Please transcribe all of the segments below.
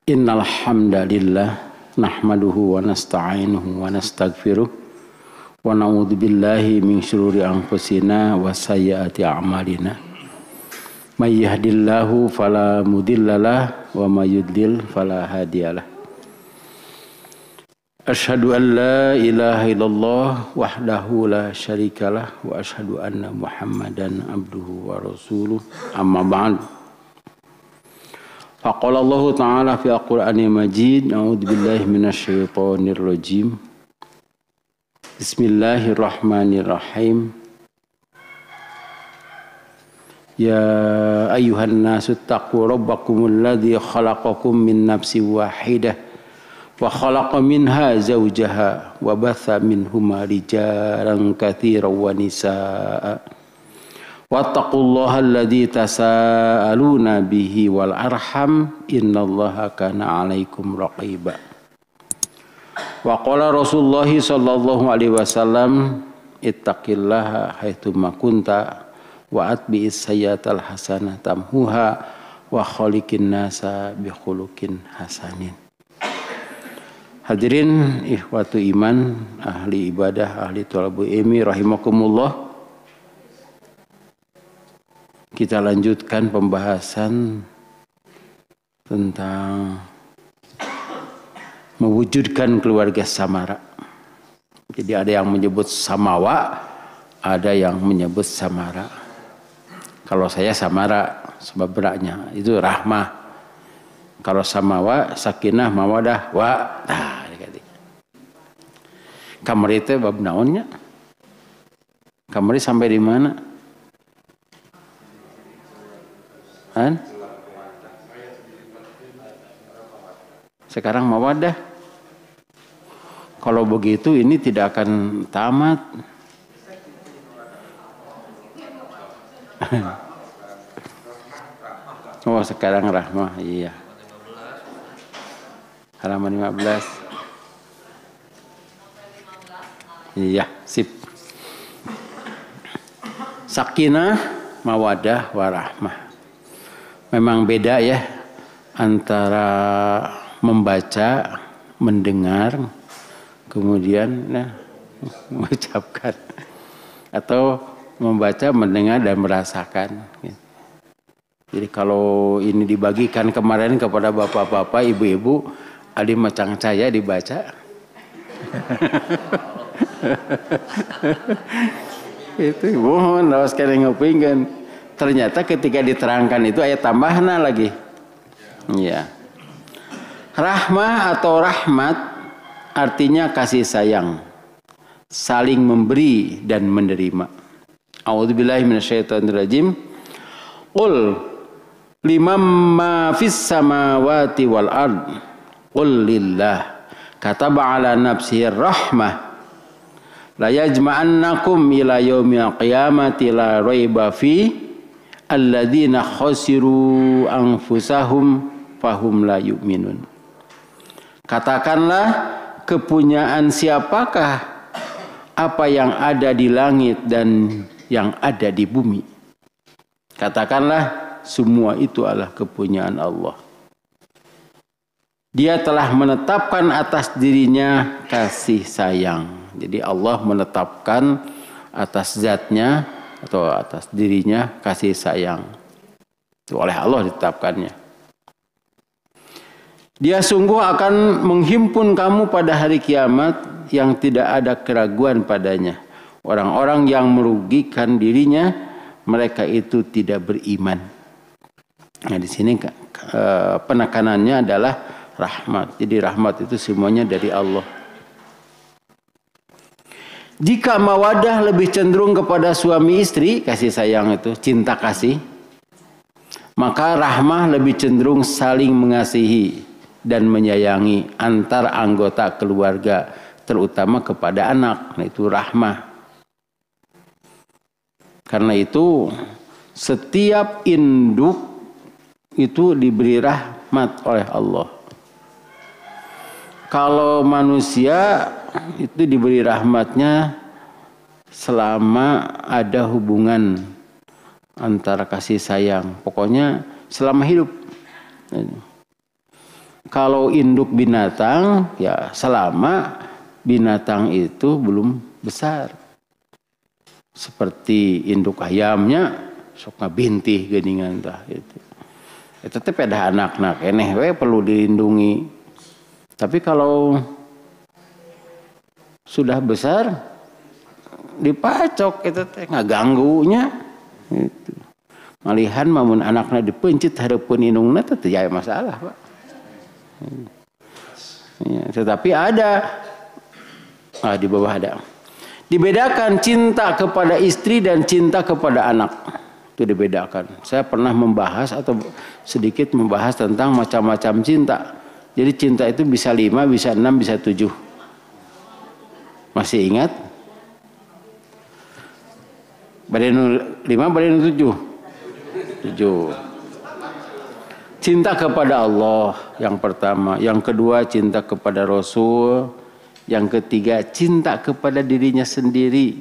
Innal hamdalillah nahmaduhu wa nasta'inuhu wa nastaghfiruh wa na'udzu billahi min syururi anfusina wa sayyiati a'malina. May yahdihillahu fala mudhillalah wa may yudlil fala hadiyalah. Asyhadu an la ilaha illallah wahdahu la syarikalah wa asyhadu anna Muhammadan abduhu wa rasuluh. Amma ba'd. Faqala Allah Ta'ala fi Al-Qur'anil Majid, a'udzu billahi minasyaitonir rajim. Bismillahirrahmanirrahim. Ya ayyuhan nasu taqu rabbakumul ladzi khalaqakum min nafsin wahidah wa khalaqa minha zawjaha wa batha minhuma rijalan katsiran wa nisaa. Wattaqullaha alladzi tasaaluna bihi wal arham innallaha kana 'alaikum raqiba. Wa qala Rasulullah sallallahu alaihi wasallam ittaqillaha haitsu ma kunta wa atbi'is sayyatal hasanah tamhuha wa khaliqin nasa bi khuluqin hasanin. Hadirin ikhwatu iman, ahli ibadah, ahli thalabul ilmi rahimakumullah. Kita lanjutkan pembahasan tentang mewujudkan keluarga samara. Jadi ada yang menyebut samawa, ada yang menyebut samara. Kalau saya samara sebab beratnya itu rahmah. Kalau samawa sakinah mawadah wa kamar itu bab naonnya? Kamar sampai di mana? Sekarang mawadah. Kalau begitu ini tidak akan tamat. Oh, sekarang rahmah, iya. Halaman 15. Iya, sip. Sakinah, mawadah, warahmah. Memang beda ya antara membaca, mendengar, kemudian mengucapkan, atau membaca, mendengar dan merasakan. Jadi kalau ini dibagikan kemarin kepada bapak-bapak, ibu-ibu, ada macam saya dibaca. Itu mohon lawas kalian ngopingkan. Ternyata ketika diterangkan itu ayat tambahna lagi. Ya. Rahmah atau rahmat artinya kasih sayang, saling memberi dan menerima. A'udzubillahi minasyaitonirrajim. Qul liman ma fis samawati wal ard. Qul lillah kataba ala nafsihi rahmah. La yajma'annakum ila yaumil qiyamati la raiba fi alladzina khasiru anfusahum fahum la yu'minun. Katakanlah, kepunyaan siapakah apa yang ada di langit dan yang ada di bumi? Katakanlah, semua itu adalah kepunyaan Allah. Dia telah menetapkan atas dirinya kasih sayang. Jadi Allah menetapkan atas zatnya atau atas dirinya kasih sayang. Itu oleh Allah ditetapkannya. Dia sungguh akan menghimpun kamu pada hari kiamat yang tidak ada keraguan padanya. Orang-orang yang merugikan dirinya, mereka itu tidak beriman. Nah, di sini penekanannya adalah rahmat. Jadi rahmat itu semuanya dari Allah. Jika mawadah lebih cenderung kepada suami istri, kasih sayang itu, cinta kasih, maka rahmah lebih cenderung saling mengasihi dan menyayangi antar anggota keluarga, terutama kepada anak. Nah, itu rahmah. Karena itu setiap induk itu diberi rahmat oleh Allah. Kalau manusia itu diberi rahmatnya selama ada hubungan antara kasih sayang. Pokoknya selama hidup. Kalau induk binatang ya selama binatang itu belum besar. Seperti induk ayamnya sok ngabintih geuningan tah itu. Eta teh pada anak-anak eneh we perlu dilindungi. Tapi kalau sudah besar dipacok itu teh ngaganggunya gitu. Malihan mamun anakna dipencit hareupeun indungna teh teu aya masalah, Pak. Ya, tetapi ada di bawah ada. Dibedakan cinta kepada istri dan cinta kepada anak. Itu dibedakan. Saya pernah membahas atau sedikit membahas tentang macam-macam cinta. Jadi cinta itu bisa 5, bisa 6, bisa 7. Masih ingat? Badai 5, badai 7. 7. Cinta kepada Allah yang pertama. Yang kedua cinta kepada Rasul. Yang ketiga cinta kepada dirinya sendiri.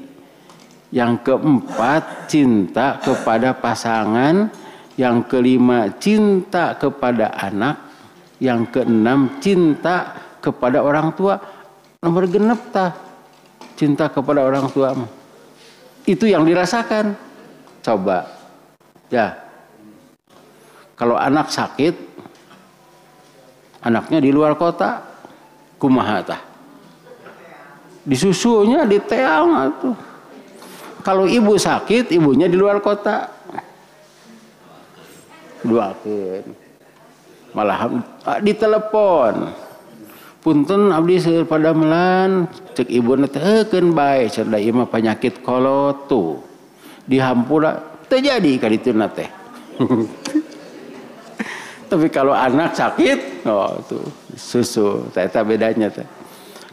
Yang keempat cinta kepada pasangan. Yang kelima cinta kepada anak. Yang keenam cinta kepada orang tua. Nomor genep tah cinta kepada orang tua. Itu yang dirasakan. Coba ya, kalau anak sakit, anaknya di luar kota, kumaha tah? Disusunya di teang atuh. Kalau ibu sakit, ibunya di luar kota. Duakeun. Malah ditelepon. Punten abdi seueur padamelan, cek ibuna teh heukeun bae, cenah ieu mah penyakit kolot tuh. Dihampura teu jadi ka dituna teh. Tapi kalau anak sakit, oh tuh susu, eta bedanya teh.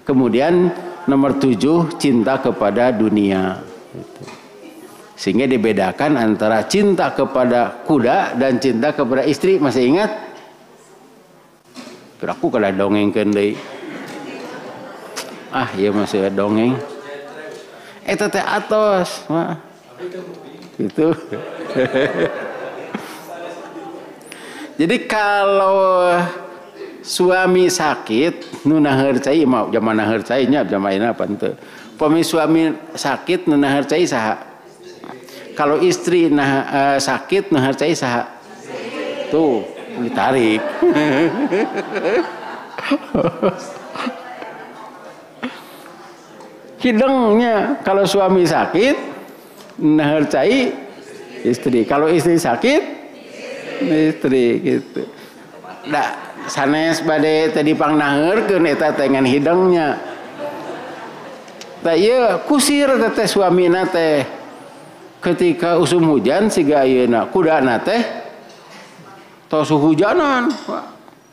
Kemudian nomor 7 cinta kepada dunia. Sehingga dibedakan antara cinta kepada kuda dan cinta kepada istri. Masih ingat? Aku kada dongengkeun deui. Ieu masih dongeng. Eta teh atos, mah. Gitu. Jadi kalau suami sakit nu naheur cai mah zaman naheur cai nya zaman ayeuna apa henteu. Pami suami sakit nu naheur cai saha? Kalau istri sakit naheur cai saha? Tuh, ditarik. Hidungnya kalau suami sakit naheur cai istri. Kalau istri sakit istri gitu. Da sanes bade tadi pangnaheurkeun eta teh ngan hidungnya. Tah ieu kusir teh suamina teh ketika usum hujan siga ayeuna kudana teh tos hujanan.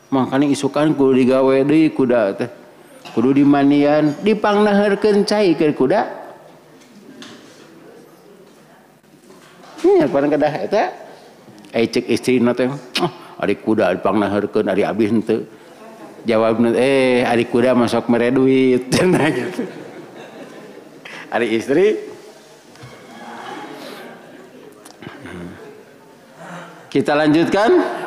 Makanya isukan kudu digawe deui kuda teh. Kudu dimandian, dipangnaheurkeun cai keur kuda. Nya paling kedah eta cek istrina teh, ari kuda dipangnaheurkeun ari abis henteu. Jawabna ari kuda masuk mere duit cenah gitu. Ari istri kita lanjutkan.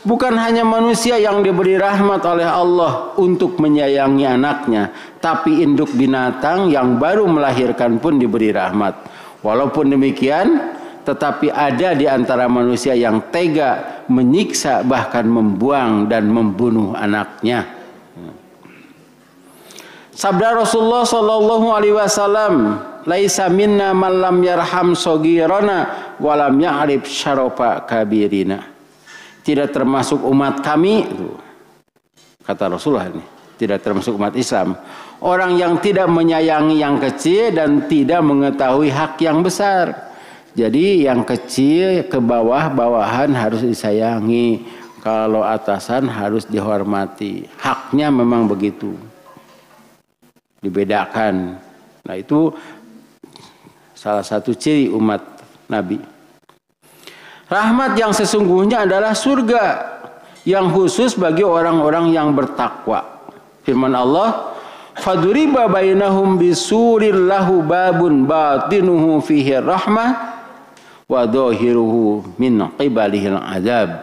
Bukan hanya manusia yang diberi rahmat oleh Allah untuk menyayangi anaknya, tapi induk binatang yang baru melahirkan pun diberi rahmat. Walaupun demikian, tetapi ada di antara manusia yang tega menyiksa bahkan membuang dan membunuh anaknya. Sabda Rasulullah sallallahu alaihi wasallam, "Laisa minna man lam yarham shagirana wa lam ya'rif syarafa kabirina." Tidak termasuk umat kami, kata Rasulullah ini, tidak termasuk umat Islam. Orang yang tidak menyayangi yang kecil dan tidak mengetahui hak yang besar. Jadi yang kecil ke bawah-bawahan harus disayangi. Kalau atasan harus dihormati. Haknya memang begitu. Dibedakan. Nah itu salah satu ciri umat Nabi. Rahmat yang sesungguhnya adalah surga yang khusus bagi orang-orang yang bertakwa. Firman Allah, "Faduriba bainahum bisurin lahu babun batinuhu fihi rahmah wa dhahiruhu min qibalihil azab."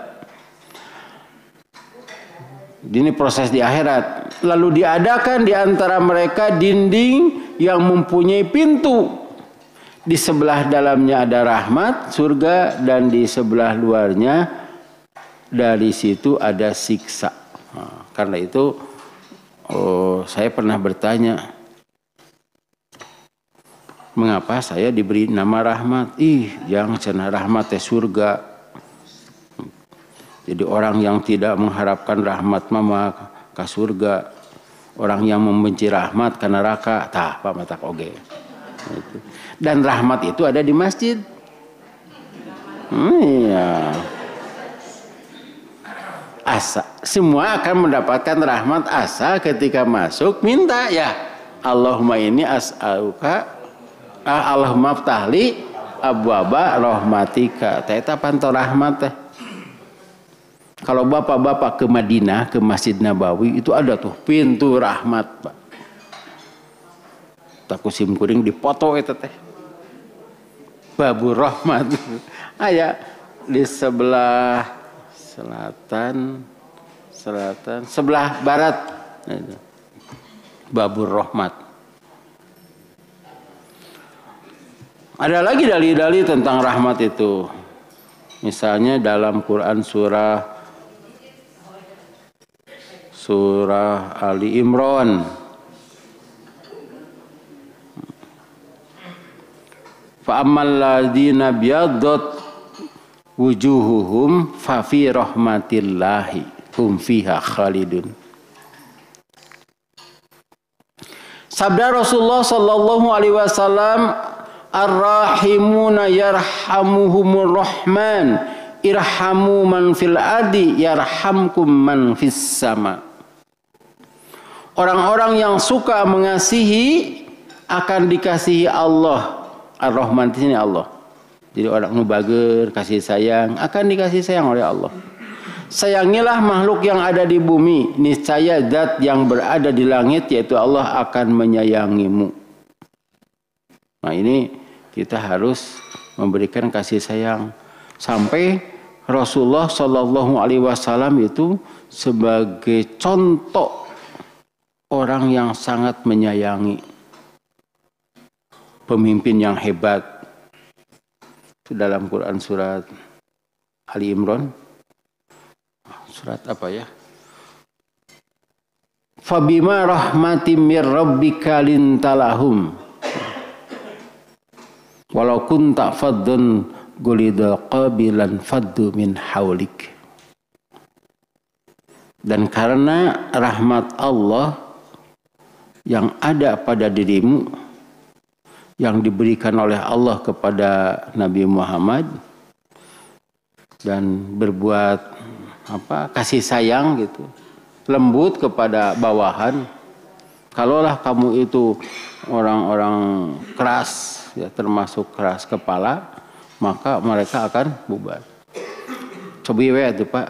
Ini proses di akhirat. Lalu diadakan di antara mereka dinding yang mempunyai pintu. Di sebelah dalamnya ada rahmat, surga, dan di sebelah luarnya dari situ ada siksa. Nah, karena itu saya pernah bertanya, mengapa saya diberi nama rahmat? Jangan cenah rahmat teh surga. Jadi orang yang tidak mengharapkan rahmat mama ke surga, orang yang membenci rahmat ke neraka, tah Pak matak oge. Dan rahmat itu ada di masjid. Iya. Asa semua akan mendapatkan rahmat asa ketika masuk minta ya Allahumma ini as'aluka Allahumma ftahli abwaba rahmatika. Eta panto rahmat teh. Kalau bapak-bapak ke Madinah, ke Masjid Nabawi, itu ada tuh pintu rahmat, Pak. Taku sim kuring dipoto itu teh. Babur rahmat. Aya di sebelah selatan, sebelah barat. Babur rahmat. Ada lagi dalil-dalil tentang rahmat itu. Misalnya dalam Quran surah Ali Imran. Fa ammal ladzina biyaddat wujuhuhum fa fi rahmatillahi hum fiha khalidun. Sabda Rasulullah sallallahu alaihi wasallam, ar-rahimuna yarhamuhumur rahman, irhamu man fil ardi yarhamkum man fis sama. Orang-orang yang suka mengasihi akan dikasihi Allah. Ar-Rahman di sini Allah. Jadi orang mubager, kasih sayang akan dikasih sayang oleh Allah. Sayangilah makhluk yang ada di bumi, niscaya zat yang berada di langit yaitu Allah akan menyayangimu. Nah, ini kita harus memberikan kasih sayang sampai Rasulullah Shallallahu Alaihi Wasallam itu sebagai contoh orang yang sangat menyayangi, pemimpin yang hebat. Itu dalam Quran surat Ali Imran. Surat apa ya? Fabima rahmatim mir rabbika lintalahum walau kunta faddun gulida qabilan faddu min haulik. Dan karena rahmat Allah yang ada pada dirimu, yang diberikan oleh Allah kepada Nabi Muhammad, dan berbuat kasih sayang gitu, lembut kepada bawahan. Kalaulah kamu itu orang-orang keras, ya termasuk keras kepala, maka mereka akan bubar. Coba ya itu Pak,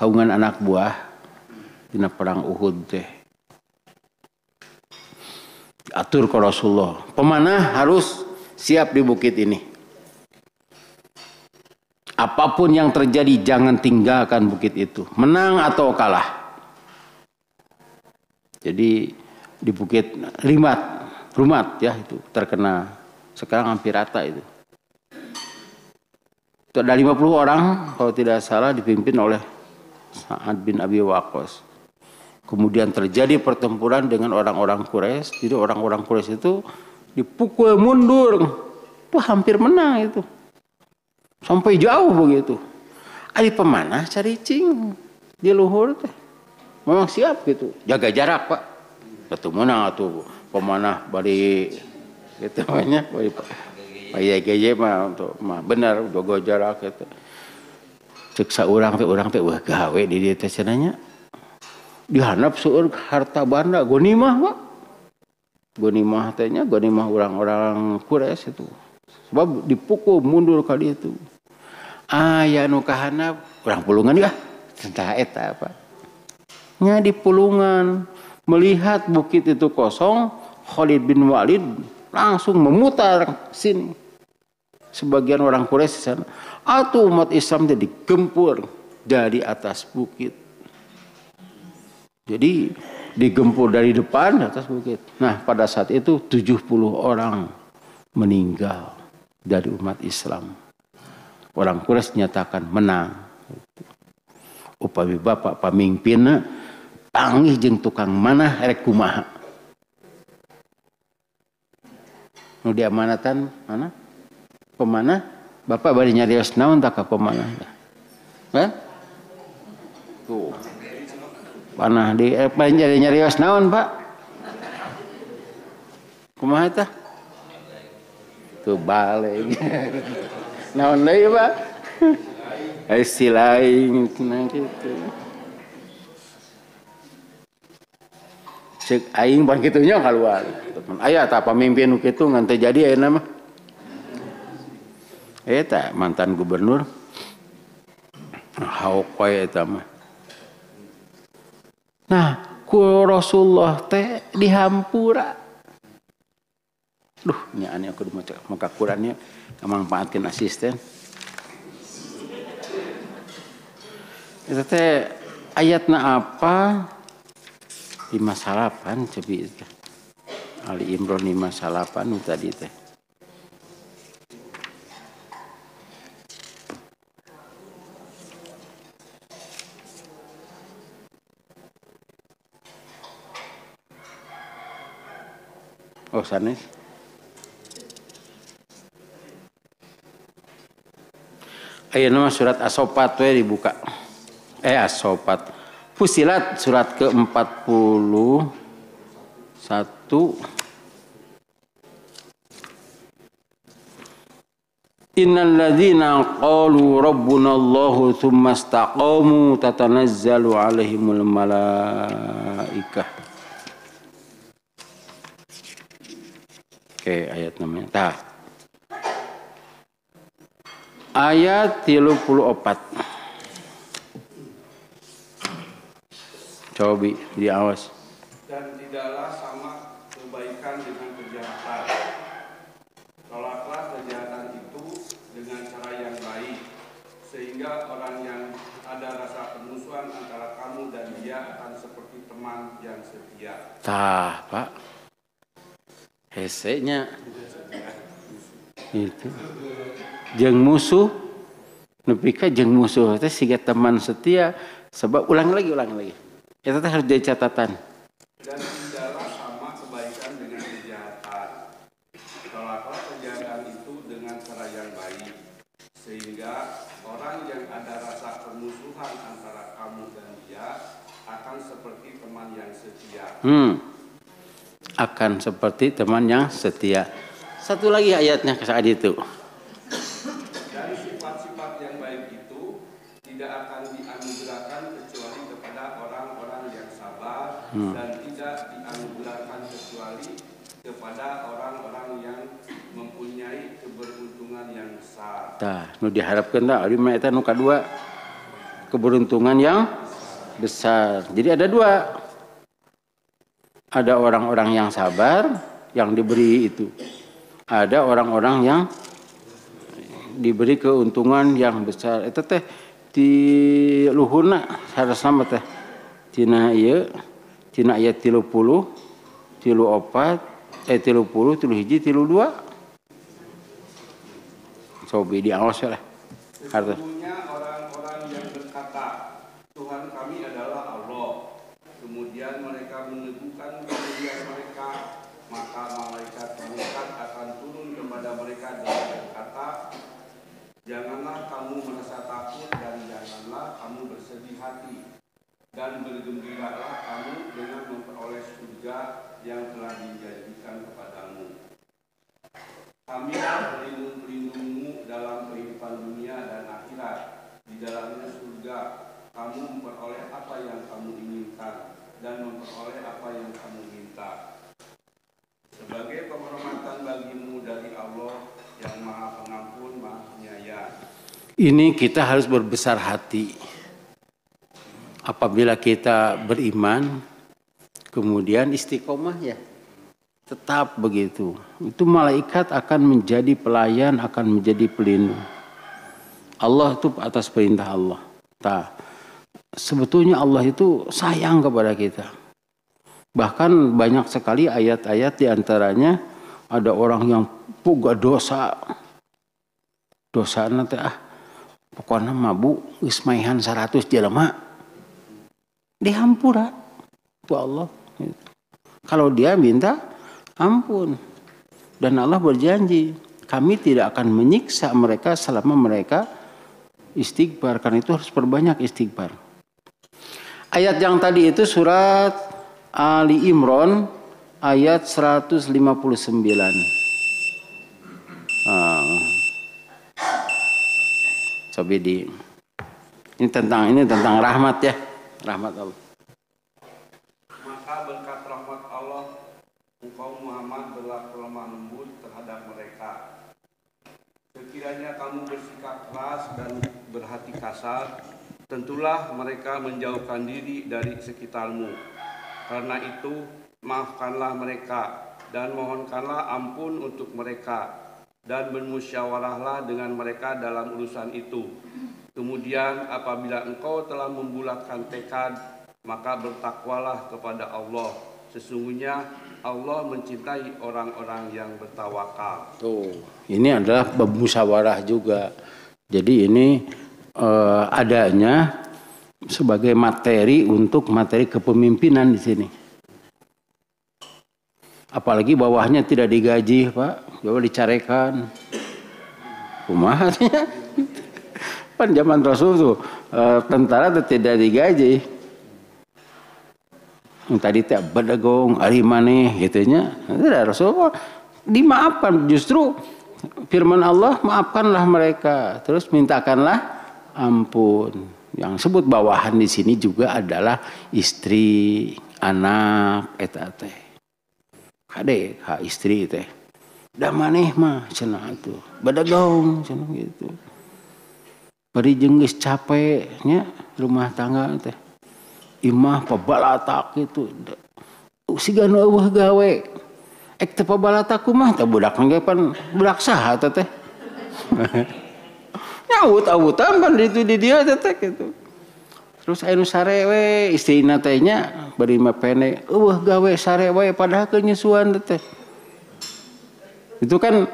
kaungan anak buah dina perang Uhud teh. Atur ke Rasulullah, pemanah harus siap di bukit ini. Apapun yang terjadi jangan tinggalkan bukit itu, menang atau kalah. Jadi di bukit Rumat ya itu terkena, sekarang hampir rata itu. Itu ada 50 orang kalau tidak salah dipimpin oleh Sa'ad bin Abi Waqqas. Kemudian terjadi pertempuran dengan orang-orang Quraisy. Jadi orang-orang Quraisy itu dipukul mundur. Itu hampir menang itu. Sampai jauh begitu. Ari pemanah cari cing di luhur teh. Memang siap gitu. Jaga jarak Pak. Betul menang tuh pemanah bari gitu banyak. Bari geye mah untuk mah benar jaga jarak gitu. Cek saurang teh wah gawe di dieu teh cenanya. Dihanap seueur harta banda gonimah Pak. Gonimah tehnya gonimah orang-orang Quraisy itu. Sebab dipukul mundur kali itu. Aya nu kahanap urang pulungan ya. Tentang eta Pak. Nya di pulungan melihat bukit itu kosong, Khalid bin Walid langsung memutar sini. Sebagian orang Quraisy di sana, atuh umat Islam jadi gempur dari atas bukit. Jadi digempur dari depan atas bukit. Nah pada saat itu 70 orang meninggal dari umat Islam. Orang Quraisy nyatakan menang. Upami bapak pamimpinna panggih jeung tukang manah rek kumaha. Nu diamanatan mana? Pemanah? Bapak bari nyarios naon tak ka pemanah? Hah? Tuh. Panah di nyarios naon, Pak? Kumaha tah? Tuh balik. Naon deui, Pak? Silaing gitu. Cek aing pan kitu nya kaluar. Aya tah pamimpin nu kitu ngan teu jadi ayeuna mah. Eta mantan gubernur. Hauk wae eta mah. Nah, ku Rasulullah teh dihampura. Duh, nya ane aku maca Qurannya ngamanfaatkeun asisten. Eta teh ayatna apa? 58 cebi itu. Ali Imran 58 tadi teh. Oh sanes. Ayeuna mah surat As-Saffat we dibuka. As-Saffat. Fusilat surat ke-41. Innal ladzina qalu rabbunallahu tsumma istaqamu tatanazzalu alaihimul malaikah. Oke, ayat namanya. Tah. Ayat 34. Coba diawas. Dan tidaklah sama kebaikan dengan kejahatan. Tolaklah kejahatan itu dengan cara yang baik, sehingga orang yang ada rasa permusuhan antara kamu dan dia akan seperti teman yang setia. Tah, Pak. Hesenya itu jeung musuh nepika jeung musuh teh siga teman setia sebab ulang lagi itu teh harus jadi catatan. Dan tidaklah sama kebaikan dengan kejahatan. Tolaklah kejahatan itu dengan cara yang baik, sehingga orang yang ada rasa permusuhan antara kamu dan dia akan seperti teman yang setia. Akan seperti teman yang setia. Satu lagi ayatnya saat itu. Dan sifat-sifat yang baik itu tidak akan dianugerahkan kecuali kepada orang-orang yang sabar dan tidak dianugerahkan kecuali kepada orang-orang yang mempunyai keberuntungan yang besar. Tah, nu diharapkeun tah ari mah eta nu kadua. Keberuntungan yang besar. Jadi ada dua. Ada orang-orang yang sabar yang diberi itu. Ada orang-orang yang diberi keuntungan yang besar. Itu teh di luhurna harusna mah teh tina ieu tina ayat 30 34 30 31 32. Coba diawas lah. Sesungguhnya orang-orang yang berkata Tuhan kami adalah Allah, kemudian mereka meneguhkan kemudian mereka, maka malaikat akan turun kepada mereka dan berkata, janganlah kamu merasa takut dan janganlah kamu bersedih hati, dan bergembiralah kamu dengan memperoleh surga yang telah dijanjikan kepadamu. Kami pelindung-pelindungmu dalam kehidupan dunia dan akhirat. Di dalamnya surga, kamu memperoleh apa yang kamu inginkan dan memperoleh apa yang kamu minta. Sebagai penghormatan bagimu dari Allah yang Maha Pengampun, Maha Penyayang. Ini kita harus berbesar hati. Apabila kita beriman, kemudian istiqomah ya. Tetap begitu. Itu malaikat akan menjadi pelayan, akan menjadi pelindung. Allah itu atas perintah Allah. sebetulnya Allah itu sayang kepada kita. Bahkan banyak sekali ayat-ayat diantaranya ada orang yang puga dosa nanti pokoknya mabuk ismaihan 100 jelema dihampura itu Allah. Kalau dia minta ampun, dan Allah berjanji kami tidak akan menyiksa mereka selama mereka istighfar. Karena itu harus perbanyak istighfar. Ayat yang tadi itu surat Ali Imran ayat 159. Coba ini tentang rahmat ya, rahmat Allah. Maka berkat rahmat Allah, engkau Muhammad berlaku lemah lembut terhadap mereka. Sekiranya kamu bersikap keras dan berhati kasar, tentulah mereka menjauhkan diri dari sekitarmu. Karena itu, maafkanlah mereka dan mohonkanlah ampun untuk mereka, dan bermusyawarahlah dengan mereka dalam urusan itu. Kemudian apabila engkau telah membulatkan tekad, maka bertakwalah kepada Allah. Sesungguhnya Allah mencintai orang-orang yang bertawakal. Tuh, ini adalah bermusyawarah juga. Jadi ini adanya sebagai materi untuk materi kepemimpinan di sini. Apalagi bawahnya tidak digaji, Pak. Coba dicarekan. Kumaha-nya. Kan zaman Rasul tuh tentara tidak digaji. Yang tadi teh bedegong, ari maneh gitunya. Tidak, Rasul dimaafkan. Justru firman Allah, maafkanlah mereka. Terus mintakanlah ampun. Yang sebut bawahan di sini juga adalah istri, anak, eta teh. Kade ka istri teh. Da maneh mah cenah atuh. Bedegong cenah gitu. Bari jeung geus capek nya rumah tangga teh. Imah pabalatak gitu. Siga nu eueuh gawe. Ek teu pabalatak kumaha teh budak ge pan budak saha teh. Nyaut-autan pan di dia teh gitu. Terus anu sare we istrina teh nya bari mapene eueuh gawe sare we padahal kenyusuan teh. Itu kan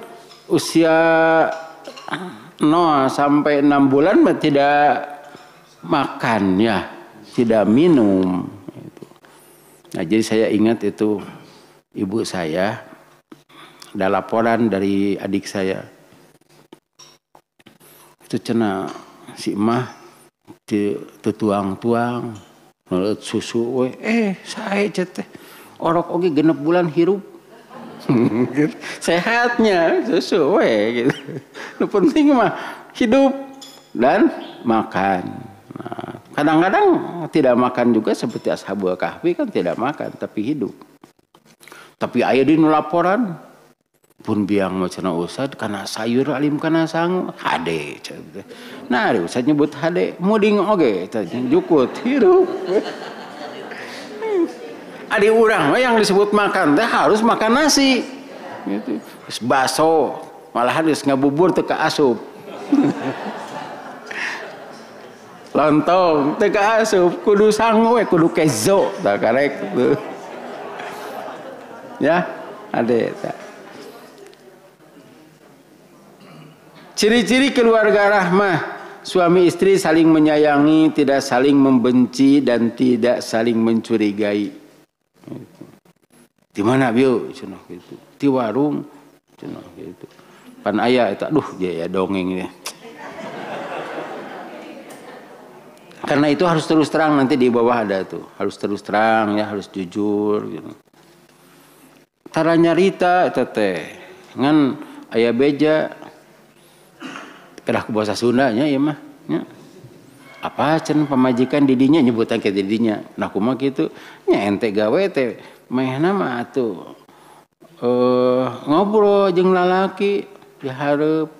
usia 0 sampai 6 bulan tidak makan ya, tidak minum. Nah jadi saya ingat itu ibu saya ada laporan dari adik saya. Itu cenah si emah tuang-tuang nulut susu we sae teh orok oge 6 bulan hirup. Sehatnya susu we gitu. Nu penting mah hidup dan makan. Nah, kadang-kadang tidak makan juga seperti Ashabul Kahfi kan tidak makan tapi hidup. Tapi aya di laporan pun biang macana usad kana sayur alim kana sangu hade. Nah, usad nyebut hade muding oge teh jukut hidup. Adi urang yang disebut makan teh harus makan nasi. Gitu. Baso malahan geus ngabubur teu ka asup. Lontong teu ka asup, kudu sangu we, kudu kezo tah karek. Ya, ade tah. Ciri-ciri keluarga rahmah, suami istri saling menyayangi, tidak saling membenci dan tidak saling mencurigai. Di mana bieu cenah gitu. Di warung cenah gitu. Pan aya eta aduh ya dongeng ini. Karena itu harus terus terang nanti di bawah ada tuh. Harus terus terang ya, harus jujur gitu. Tara nyarita eta teh. Ngan aya beja kedah ku bahasa Sunda nya ieu mah nya. Apa cenah pamajikan didinya nyebutan ke didinya. Nah kumaha kitu nya ente gawe teh mehna mah atuh ngobrol jeung lalaki di hareup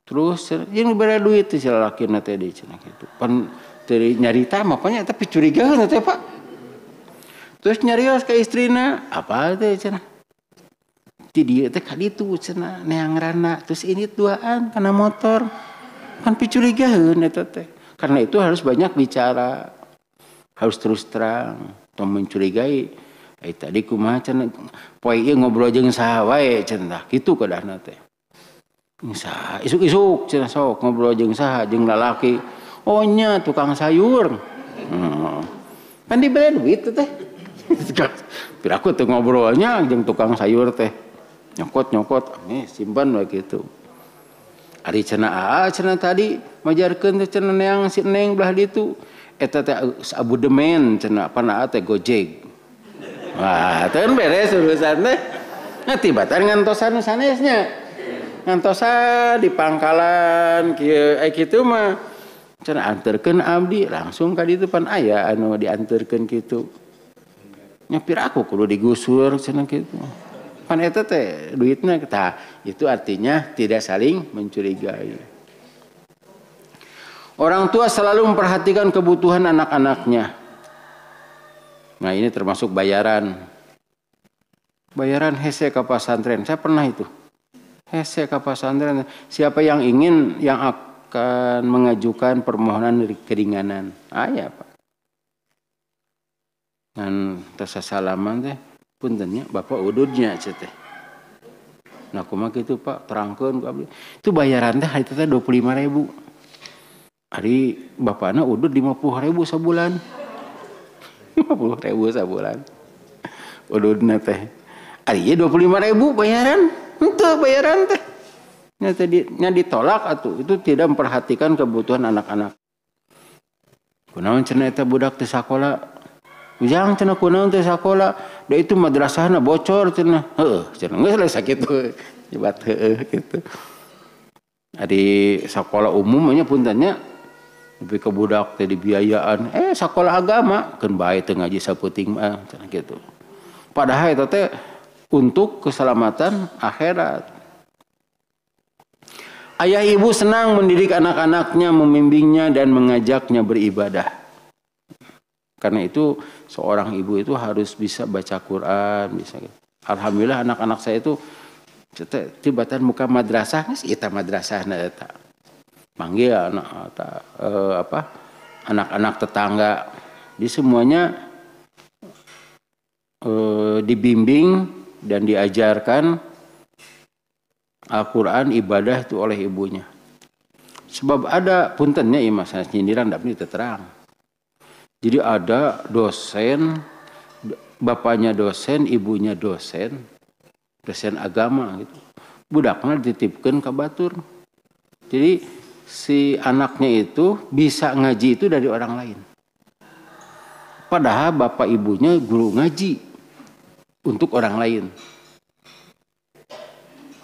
terus jeung dibere duit teh si lalakina teh di cenah kitu. Pan teu nyarita mah nya tapi curigaeun teh Pak. Terus nyarios ka istrina, apa teh cenah. Ti dieu teh ka ditu cenah neangrana terus ini duaan kana motor. Kan picurigaeun eta teh. Karena itu harus banyak bicara, harus terus terang, atau mencurigai. Tadi kumaha cenah, poe ieu ngobrol jeung saha wae cenah, kitu kadahna teh. Saha isuk-isuk cenah sok ngobrol jeung saha, jeung lalaki. Oh nya tukang sayur. Kan diberi duit teh. Piraku teh ngobrolnya jeung tukang sayur teh. Nyokot, simpan wae kitu. Ari cenah cenah tadi majarkeun teh cenah neang si Neng belah ditu. Eta teh Abu Demen cenah panaa teh Gojek. Wah, teh beres urusan teh. Nah tibatan ngantosan sanesnya. Ngantosan di pangkalan kieu kitu mah cenah anterkeun abdi langsung ka ditu pan aya anu dianterkeun kitu. Nyapir aku kudu digusur cenah kitu. Pan eta teh duitna tah itu artinya tidak saling mencurigai. Orang tua selalu memperhatikan kebutuhan anak-anaknya. Nah, ini termasuk bayaran. Bayaran hese ka pesantren. Saya pernah itu. Hese ka pesantren. Siapa yang ingin yang akan mengajukan permohonan keringanan? Ya, Pak. Dan tersalaman teh puntennya Bapak ududnya teh. Nah, kumaha kitu Pak, terangkeun ku abdi. Itu bayaran teh hari teh 25.000. Hari bapakna udud 50.000 sabulan. 50.000 sabulan. Ududna teh. Ari ye 25.000 bayaran. Henteu bayaran teh. Nya ditolak atuh. Itu tidak memperhatikan kebutuhan anak-anak. Kunaon cenah eta budak teh sakola? Ujang cenah kunaon teh sakola? Da itu madrasahna bocor cenah. Heueuh cenah geus sakitu. Nyebat heueuh kitu. Ari sakola umum nya puntennya tapi ke budak teh dibiayaan sakola agama keun bae teu ngaji sapeuting mah cenah kitu. Padahal eta teh untuk keselamatan akhirat. Ayah ibu senang mendidik anak-anaknya, membimbingnya dan mengajaknya beribadah. Karena itu seorang ibu itu harus bisa baca Quran, bisa. Alhamdulillah anak-anak saya itu tibatan muka madrasah, geus eta madrasahna eta. Panggil anak-anak tetangga, di semuanya dibimbing dan diajarkan Al-Quran ibadah itu oleh ibunya. Sebab ada puntennya imah saya nyindiran tapi terang. Jadi ada dosen, bapaknya dosen, ibunya dosen agama gitu. Budaknya dititipkeun ka batur. Jadi si anaknya itu bisa ngaji itu dari orang lain. Padahal bapak ibunya guru ngaji untuk orang lain.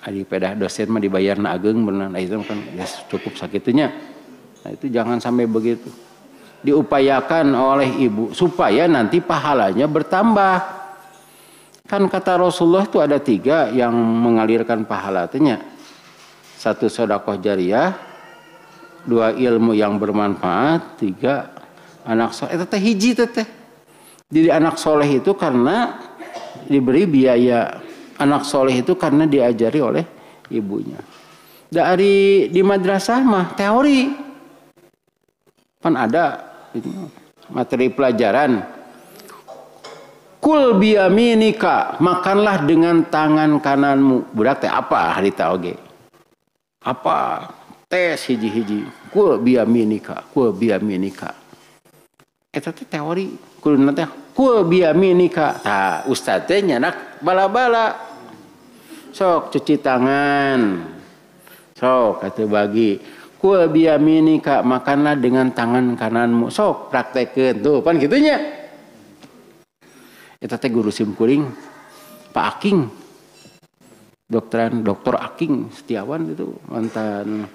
Adi pedah dosen mah dibayarna ageung bener, itu kan ya cukup sakitunya. Nah, itu jangan sampai begitu. Diupayakan oleh ibu supaya nanti pahalanya bertambah. Kan kata Rasulullah itu ada 3 yang mengalirkan pahalanya. 1 sedekah jariyah, 2 ilmu yang bermanfaat, 3 anak soleh. Itu teh hiji teh. Jadi anak soleh itu karena diberi biaya. Anak soleh itu karena diajari oleh ibunya. Dari di madrasah mah teori. Kan ada materi pelajaran. Kul biyaminika, makanlah dengan tangan kananmu. Budak teh apa harita oge? Apa? Tes hiji-hiji. Kul biyaminika, kul biyaminika. Eta teh teori. Kuluna teh kul biyaminika. Tah ustaz teh nyanak bala-bala. Sok cuci tangan. Sok atuh bagi. Kul biyaminika, makanlah dengan tangan kananmu. Sok praktekeun tuh pan gitunya. Eta teh guru simkuring Pak Aking. Dokter Aking Setiawan itu mantan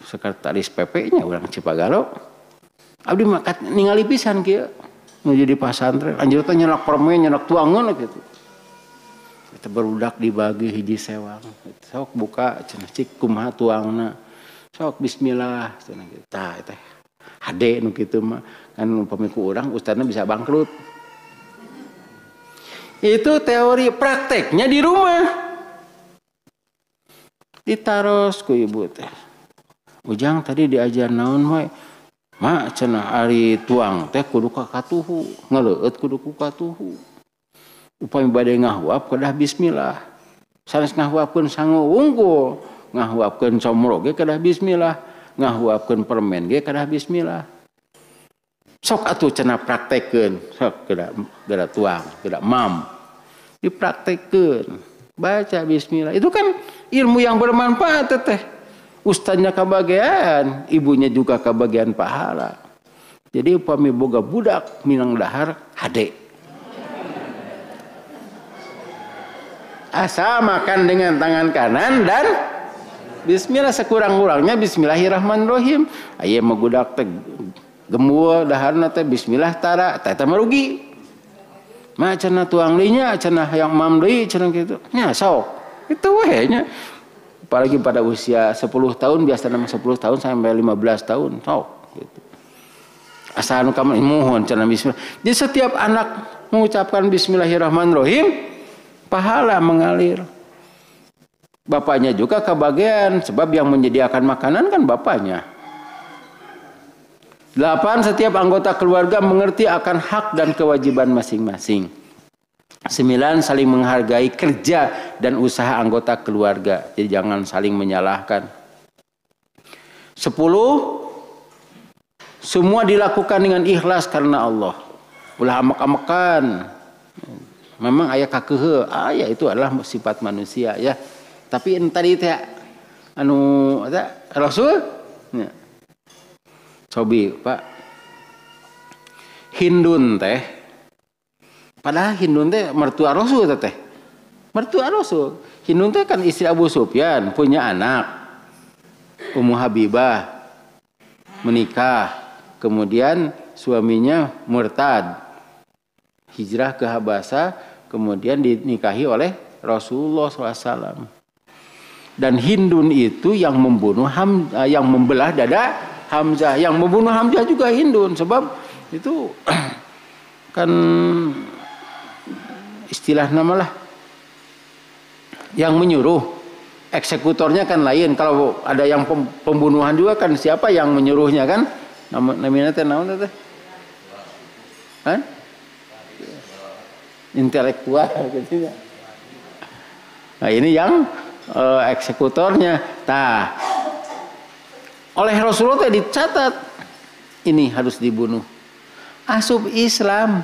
sekretaris PP-nya urang Cipagalo. Abdi makat ningali pisan kieu nu jadi pasantren. Anjeun teh nyelak permen, nyelak tuangeun gitu. Eta barudak dibagi hiji sewang. Sok buka cenah cik kumaha tuangna. Sok bismillah cenah kitu. Tah eta hade nu kitu mah kan upami ku urang ustadna bisa bangkrut. Itu teori, prakteknya di rumah. Ditaros ku ibu teh. Ujang tadi diajar naon wae? Mak cenah ari tuang teh kudu ka katuhu, ngeleueut kudu ku katuhu. Upami bade ngahuap kedah bismillah. Sanes ngahuapkeun sangu unggul, ngahuapkeun comro ge kedah bismillah, ngahuapkeun permen ge kedah bismillah. Sok atuh cenah praktekeun, sok geura tuang, geura mam. Dipraktekeun, baca bismillah. Itu kan ilmu yang bermanfaat teh. Ustaznya kabagian, ibunya juga kabagian pahala. Jadi upami boga budak minang dahar hade. Asal makan dengan tangan kanan dan bismillah sekurang-kurangnya bismillahirrahmanirrahim. Aya mah budak teh gemul daharna teh bismillah tara, teh teh merugi. Mah cenah tuang deui nya, cenah yang mam deui cenah kitu. Nya sok. Itu we nya. Apalagi pada usia 10 tahun, biasa nama 10 tahun sampai 15 tahun. Sok gitu. Asal anu kamu mohon cenah bismillah. Jadi setiap anak mengucapkan bismillahirrahmanirrahim, pahala mengalir. Bapaknya juga kebagian, sebab yang menyediakan makanan kan bapaknya. 8. Setiap anggota keluarga mengerti akan hak dan kewajiban masing-masing. 9. Saling menghargai kerja dan usaha anggota keluarga. Jadi jangan saling menyalahkan. 10. Semua dilakukan dengan ikhlas karena Allah. Ulah amek-amekan. Memang aya kakeuheu, aya itu adalah sifat manusia ya. Tapi tadi teh anu eta Rasul ya. Cobi Pak. Hindun teh padahal Hindun teh mertua Rasul teh. Mertua Rasul. Hindun teh kan istri Abu Sufyan, punya anak. Ummu Habibah menikah, kemudian suaminya murtad. Hijrah ke Habasah, kemudian dinikahi oleh Rasulullah SAW. Dan Hindun itu yang membunuh yang membelah dada Hamzah, yang membunuh Hamzah juga Hindun, sebab itu kan istilah namalah yang menyuruh, eksekutornya kan lain. Kalau ada yang pembunuhan juga kan siapa yang menyuruhnya kan? Namanya teh naon teh? Hah? Intelektual gitu ya. Nah ini yang eksekutornya. Tah. Oleh Rasulullah teh dicatat ini harus dibunuh. Asub Islam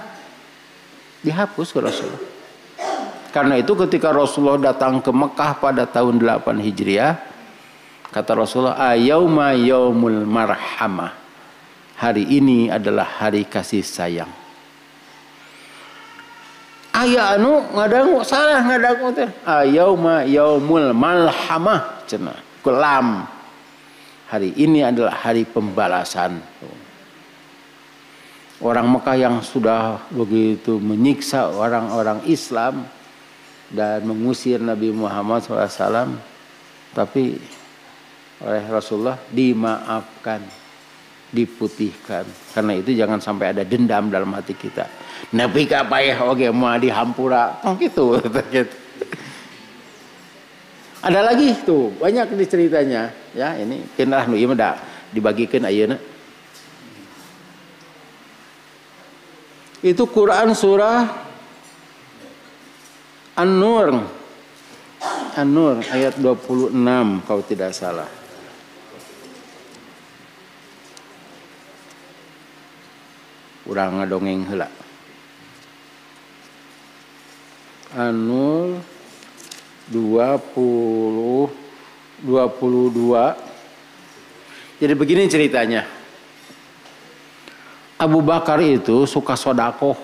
dihapus ke Rasulullah. Karena itu ketika Rasulullah datang ke Mekah pada tahun 8 Hijriah, kata Rasulullah, "Ayauma yaumul marhamah." Hari ini adalah hari kasih sayang. Aya anu ngadangu salah ngadangu teh. Ayauma yaumul malhamah cenah. Kelam. Hari ini adalah hari pembalasan. Orang Mekah yang sudah begitu menyiksa orang-orang Islam dan mengusir Nabi Muhammad SAW, tapi oleh Rasulullah dimaafkan, diputihkan. Karena itu jangan sampai ada dendam dalam hati kita. Nabi kapayah oge mau dihampura, gitu. Ada lagi tuh banyak di ceritanya, ya ini kenah nu ieu mah dibagikan ayeuna. Itu Quran surah An-Nur. An-Nur ayat 26 kalau tidak salah. Urang ngadongeng heula. An-Nur 22. Jadi begini ceritanya. Abu Bakar itu suka sodakoh.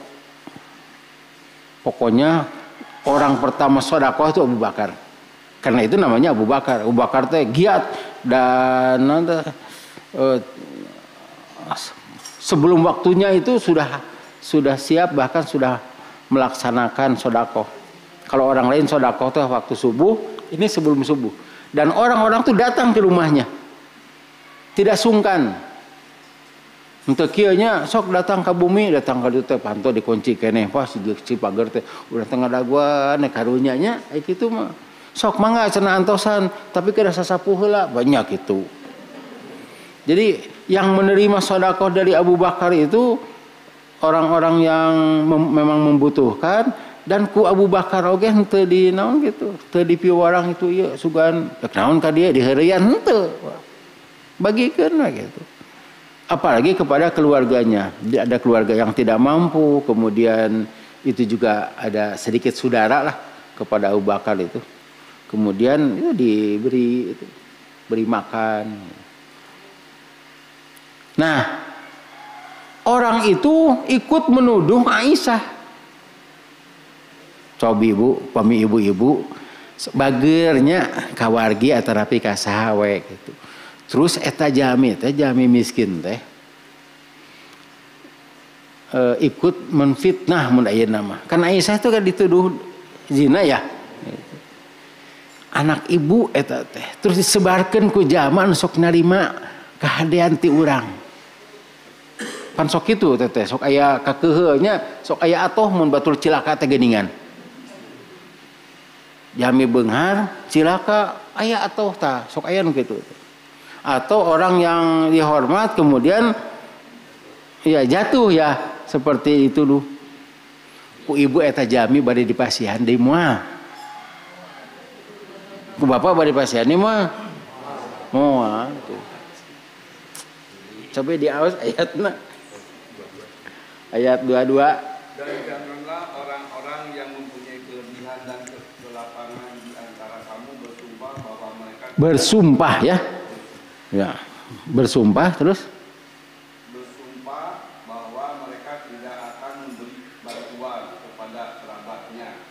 Pokoknya orang pertama sodakoh itu Abu Bakar. Karena itu namanya Abu Bakar. Abu Bakar teh giat dan sebelum waktunya itu sudah siap, bahkan sudah melaksanakan sodakoh. Kalau orang lain sodakoh tuh waktu subuh, ini sebelum subuh. Dan orang-orang tuh datang ke rumahnya, tidak sungkan. Untuk kieunya sok datang ke bumi, datang ke dieu teh panto dikunci keneh pas di pagar teh udah tengah daguan karunya nya kitu mah. Sok mangga cenah antosan, tapi kada sasapuh heula banyak itu. Jadi yang menerima sedekah dari Abu Bakar itu orang-orang yang memang membutuhkan, dan ku Abu Bakar oge henteu di naon gitu, teu dipiwarang itu ieu sugan naon ka dieu diheureyan henteu. Bagikeun we gitu. Apalagi kepada keluarganya. Ada keluarga yang tidak mampu, kemudian itu juga ada sedikit saudara lah kepada Abu Bakar itu. Kemudian itu beri makan. Nah, orang itu ikut menuduh Aisyah. Cobi ibu, pami ibu-ibu, bagernya kawargi atau rapi kasawe gitu. Terus eta jami miskin teh ikut menfitnah mun aya nama. Kan Aisyah itu kan dituduh zina ya. Anak ibu eta teh terus disebarkeun ku zaman sok narima kahadean ti urang. Pan sok kitu teh sok aya kakeuheu nya, sok aya atoh mun batur cilaka teh geuningan. Jami beunghar cilaka aya atoh tah, sok aya nu kitu. Atau orang yang dihormat kemudian ya jatuh ya seperti itu dulu. Ku ibu eta jami bade dipasihan deui moal. Ku bapak bade dipasihan deui mah. Moal. Coba diaos ayatna. Ayat 22. Dan janganlah orang-orang yang mempunyai kelebihan dan kelapangan di antara kamu bersumpah bahwa mereka bersumpah ya. Ya, bersumpah terus bersumpah bahwa mereka tidak akan memberi bantuan kepada kerabatnya,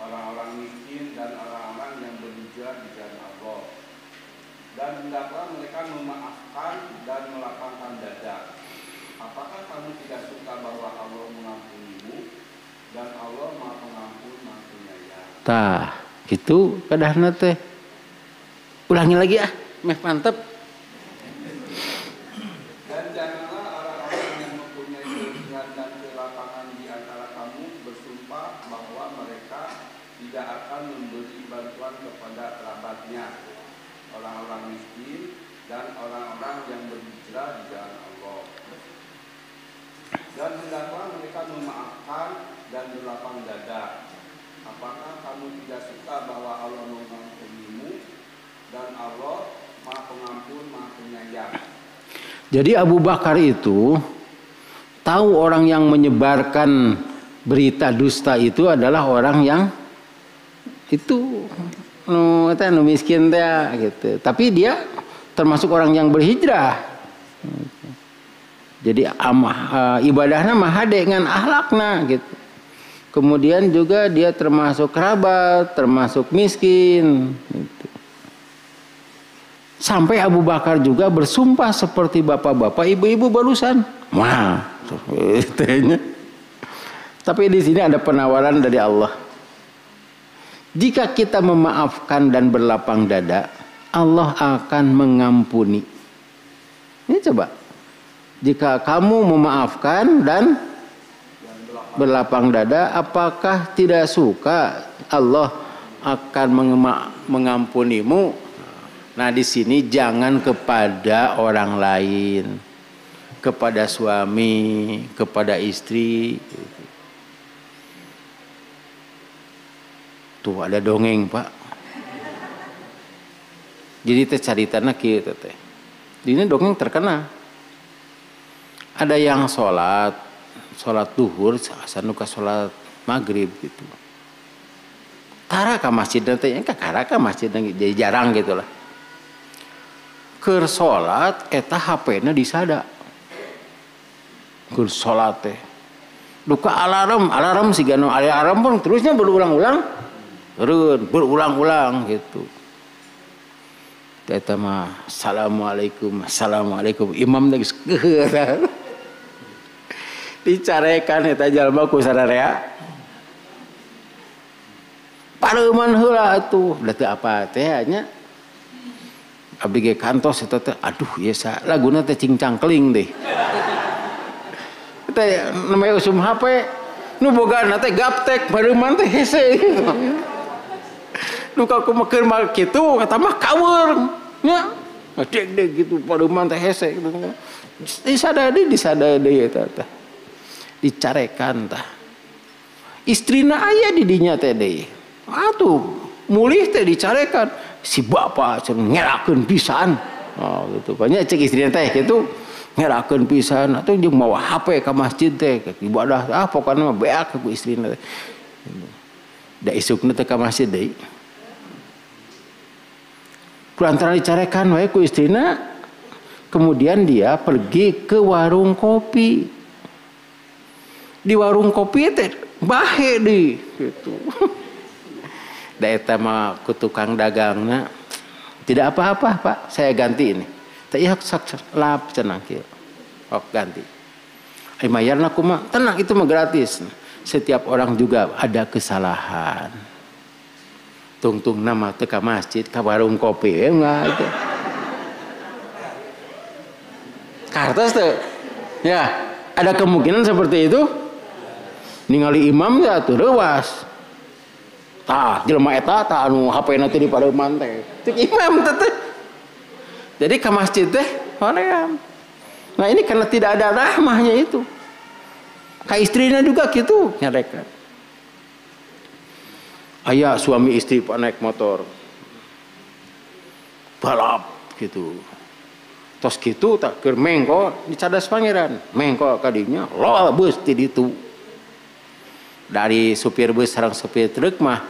orang-orang miskin dan orang-orang yang berhijrah di jalan Allah. Dan hendaklah mereka memaafkan dan melapangkan dada. Apakah kamu tidak suka bahwa Allah mengampunimu dan Allah Maha Pengampun Maha Penyayang? tah gitu kadahna teh. Ulangi lagi ah, meh mantep. Dan janganlah orang-orang yang mempunyai kelebihan dan kelapangan di antara kamu bersumpah bahwa mereka tidak akan memberi bantuan kepada kerabatnya, orang-orang miskin dan orang-orang yang berhijrah di jalan Allah. Dan hendaklah mereka memaafkan dan berlapang dada. Apakah kamu tidak suka bahwa Allah mengampunimu dan Allah Maha Pengampun Maha Penyayang? Jadi Abu Bakar itu tahu orang yang menyebarkan berita dusta itu adalah orang yang itu nu miskin teh gitu. Tapi dia termasuk orang yang berhijrah. Jadi ibadahnya mah hade dengan akhlakna gitu. Kemudian juga dia termasuk kerabat, termasuk miskin gitu. Sampai Abu Bakar juga bersumpah seperti bapak-bapak, ibu-ibu barusan. Wah, tapi di sini ada penawaran dari Allah. Jika kita memaafkan dan berlapang dada, Allah akan mengampuni. Ini coba. Jika kamu memaafkan dan berlapang dada, apakah tidak suka Allah akan mengampunimu? Nah, di sini jangan kepada orang lain, kepada suami, kepada istri. Tuh ada dongeng, Pak. Jadi teh caritana kieu teh. Ini dongeng terkenal. Ada yang sholat duhur, sanuka sholat maghrib gitu. Tara ka masjid teh, kakara ka masjid jadi jarang gitulah. Keur sholat eta HP-na disada. Keur sholat teh. Duka alarm sigana alarm pun terusnya berulang-ulang gitu. Eta mah assalamualaikum imam geus keurang. Dicarekan eta jalma ku sararea. Pareuman heula atuh, da teu apa teh nya. Abdi ge kantos eta teh, aduh ieu sa laguna teh cingcangkling deh. Teh namanya usum HP, nu bogaana teh gaptek, pareuman teh hese. Nu ka kumakeun mah kitu, kata mah kaweur nya. Deg-deg gitu paruman teh hese gitu. Disadari eta teh. Dicarekan tah. Istrina aya di dinya teh deui. Atuh mulih teh dicarekan si bapa cenah ngerakeun pisan. Oh gitu. Banyak cek istrina teh gitu ngerakeun pisan atuh jeung mawa HP ka masjid teh ibadah pokona mah beak ku istrina teh. Da isukna teh ka masjid deui. Kulantaran dicarekan wae ku istrina, kemudian dia pergi ke warung kopi. Di warung kopi teh bahe deui gitu. Da eta mah ku tukang dagangna, tidak apa-apa Pak, saya ganti ini. Teh ieu sok lap cenah kieu. Ok ganti. Ai mayarna kumaha? Tenang itu mah gratis. Setiap orang juga ada kesalahan. Tung-tung nama teh ka masjid, ka warung kopi enggak itu. Kartos tuh. Ya, ada kemungkinan seperti itu. Ningali imam teh atuh reuwas. Tah, jelema eta tah anu HP-na teh di pareuman teh. Cek imam teh. Jadi ka masjid teh hoream. Nah, ini karena tidak ada rahmahnya itu. Ka istrina juga gitu nyarekan. Aya suami istri naik motor balap gitu. Tos gitu tak keur mengko dicadas pangeran. Mengko kadinya lo bus ti ditu. Dari supir bus sareng supir truk mah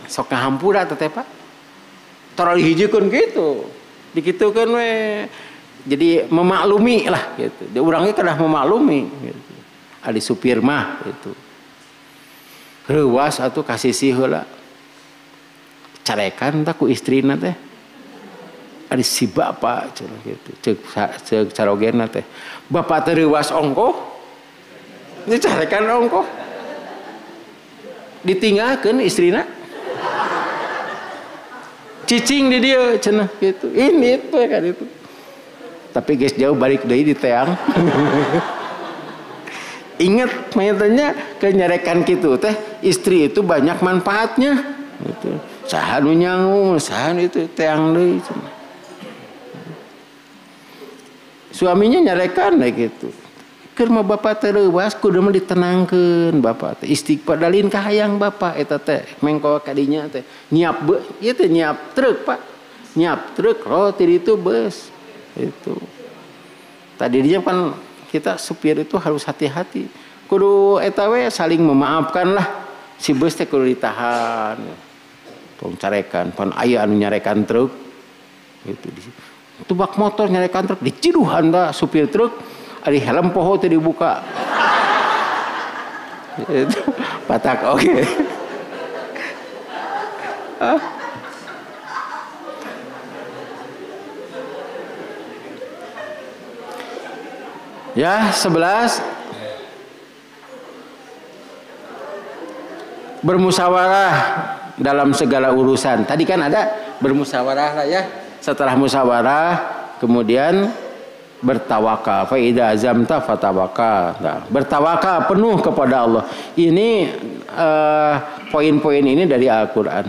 sok ngahampura teh Pak. Tara dihijikeun gitu. Dikitukeun we. Jadi memaklumi lah gitu. Dia urangnya kedah memaklumi gitu. Adi supir mah gitu. Reuwas atuh kasih heula. Carekan tak ku istrina teh. Ari si bapa cenah kitu. Ceuk carogena teh. Bapa teh reuwas ongkoh. Dicarekan ongkoh. Ditinggalkeun istrina. Cicing di dieu cenah kitu. Ini teh kan itu. Tapi geus jauh balik deui di teang. Ingat mayatnya kenyarekan gitu teh istri itu banyak manfaatnya gitu. Saha nu nyangu, saha itu teang deui. Suaminya nyarekan deh gitu. Keur mah bapak teh reuwas kudu mah ditenangkeun bapak teh. Istighfar dalin ka hayang bapak eta teh mengko kadinya teh nyiap ieu teh nyiap truk Pak. Nyiap truk roti itu bus. Itu. Tadinya kan kita supir itu harus hati-hati. Kudu eta we saling memaafkan lah. Si bus teh kudu ditahan. Tong carekan pan aya anu nyarekan truk. Gitu. Tubak motor nyarekan truk diciduhan da supir truk. Ari helm poho teh dibuka. Itu patak oke. Ya, 11 bermusyawarah dalam segala urusan. Tadi kan ada bermusyawarah lah ya. Setelah musyawarah kemudian bertawakal. Fa idza azamta fatawakal. Nah, bertawakal penuh kepada Allah. Ini poin-poin ini dari Al-Qur'an.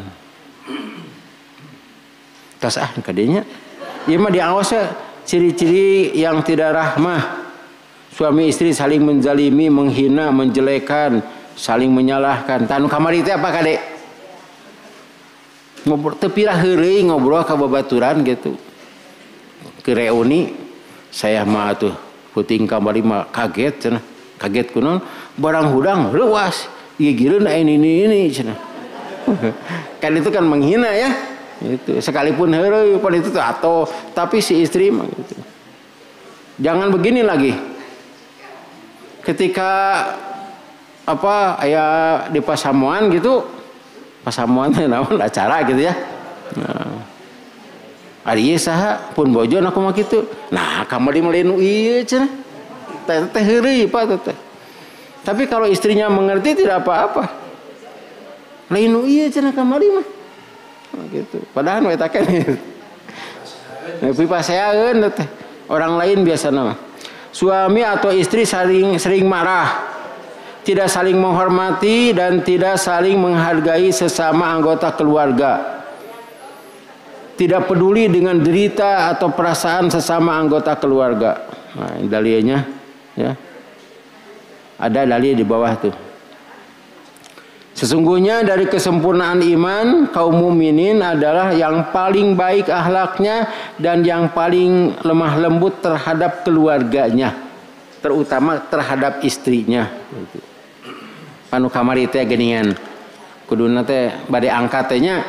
Tas kadinya. Ieu mah diawasnya ciri-ciri yang tidak rahmah. Suami istri saling menzalimi, menghina, menjelekan, saling menyalahkan. Tanu kamari teh apa Kade? Ngobrol teu pirah heureuy ngobrol ka babaturan gitu. Ke reuni saya mah tuh puting kamari mah kaget cenah. Kaget kunaon? Barang hudang leuwas. Gigireun ini cenah. Kan itu kan menghina ya. Itu sekalipun heureuy pan itu tuh atau tapi si istri mah gitu. Jangan begini lagi. Ketika apa aya di pasamuan gitu, pasamuan teh naon acara gitu ya. Nah, ari ieu saha pun bojo aku mah kitu. Nah, kamari melin ieu cenah. Teh heureuy Pak teh. Tapi kalau istrinya mengerti tidak apa-apa. Lain ieu cenah kamari mah. Nah, gitu. Padahal we taken. Tapi paseaeun teh. Orang lain biasana mah. Suami atau istri sering marah, tidak saling menghormati dan tidak saling menghargai sesama anggota keluarga. tidak peduli dengan derita atau perasaan sesama anggota keluarga. Nah, dalilnya ya. Ada dalil di bawah tuh. Sesungguhnya dari kesempurnaan iman, kaum mukminin adalah yang paling baik akhlaknya dan yang paling lemah lembut terhadap keluarganya, terutama terhadap istrinya. Anu kamari teh geuningan, kuduna teh bade angkat teh nya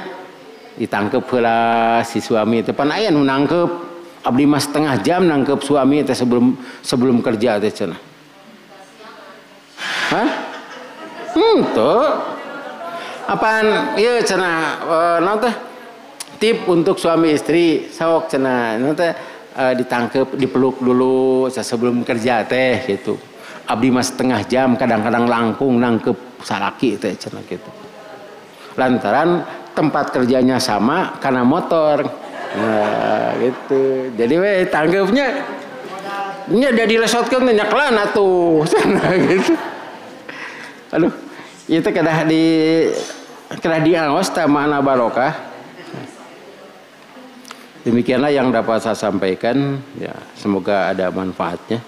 ditangkep heula si suami teh pan aya nu nangkep abdi mah setengah jam nangkep suami teh sebelum kerja teh cenah. Hah? Tuh. Apaan? Ieu cenah naon teh? Tip untuk suami istri sok cenah. Naon teh ditangkep, dipeluk dulu sebelum kerja teh gitu. Abdi mah setengah jam kadang-kadang langkung nangkep salaki teh cenah gitu. Lantaran tempat kerjanya sama karena motor. Nah, gitu. Jadi we tanggepnya nya udah dilesotkeun nya kelan atuh cenah gitu. Aduh, itu kedah diawas tamana barokah. Demikianlah yang dapat saya sampaikan, ya semoga ada manfaatnya.